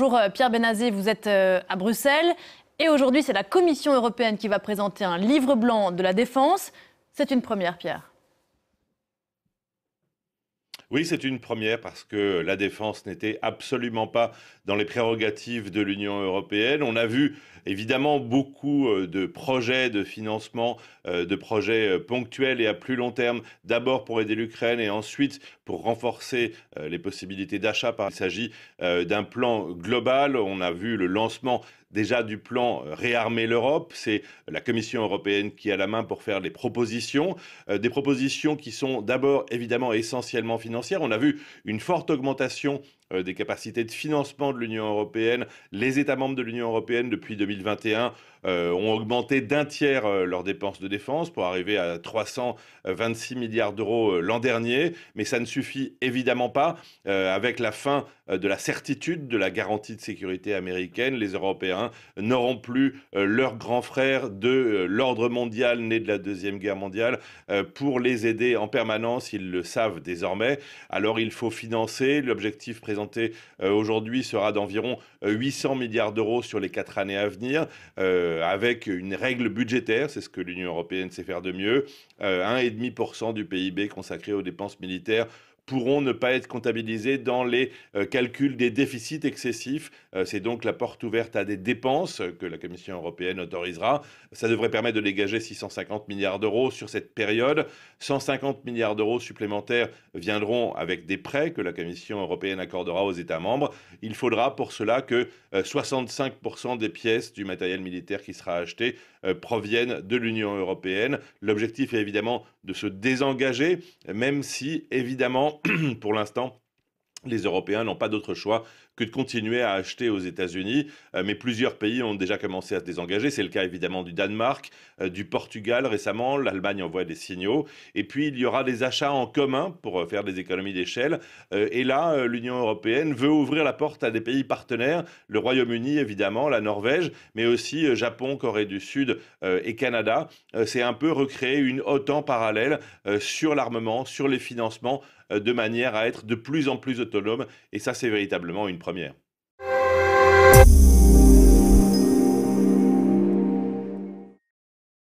Bonjour Pierre Benazé, vous êtes à Bruxelles et aujourd'hui c'est la Commission européenne qui va présenter un livre blanc de la défense. C'est une première, Pierre. Oui, c'est une première parce que la défense n'était absolument pas dans les prérogatives de l'Union européenne. On a vu évidemment beaucoup de projets de financement, de projets ponctuels et à plus long terme, d'abord pour aider l'Ukraine et ensuite pour renforcer les possibilités d'achat. Il s'agit d'un plan global. On a vu le lancement déjà du plan Réarmer l'Europe. C'est la Commission européenne qui a la main pour faire des propositions qui sont d'abord évidemment essentiellement financières. On a vu une forte augmentation des capacités de financement de l'Union européenne. Les États membres de l'Union européenne, depuis 2021, ont augmenté d'un tiers leurs dépenses de défense pour arriver à 326 milliards d'euros l'an dernier. Mais ça ne suffit évidemment pas. Avec la fin de la certitude de la garantie de sécurité américaine, les Européens n'auront plus leur grand frère de l'ordre mondial né de la Deuxième Guerre mondiale pour les aider en permanence. Ils le savent désormais. Alors il faut financer. L'objectif présenté aujourd'hui sera d'environ 800 milliards d'euros sur les 4 années à venir, avec une règle budgétaire, c'est ce que l'Union européenne sait faire de mieux, 1,5% du PIB consacré aux dépenses militaires pourront ne pas être comptabilisés dans les calculs des déficits excessifs. C'est donc la porte ouverte à des dépenses que la Commission européenne autorisera. Ça devrait permettre de dégager 650 milliards d'euros sur cette période. 150 milliards d'euros supplémentaires viendront avec des prêts que la Commission européenne accordera aux États membres. Il faudra pour cela que 65% des pièces du matériel militaire qui sera acheté proviennent de l'Union européenne. L'objectif est évidemment de se désengager, même si, évidemment, pour l'instant, les Européens n'ont pas d'autre choix que de continuer à acheter aux États-Unis. Mais plusieurs pays ont déjà commencé à se désengager. C'est le cas évidemment du Danemark, du Portugal récemment. L'Allemagne envoie des signaux. Et puis il y aura des achats en commun pour faire des économies d'échelle. Et là, l'Union européenne veut ouvrir la porte à des pays partenaires. Le Royaume-Uni évidemment, la Norvège, mais aussi Japon, Corée du Sud et Canada. C'est un peu recréer une OTAN parallèle sur l'armement, sur les financements, de manière à être de plus en plus autonome. Et ça, c'est véritablement une première.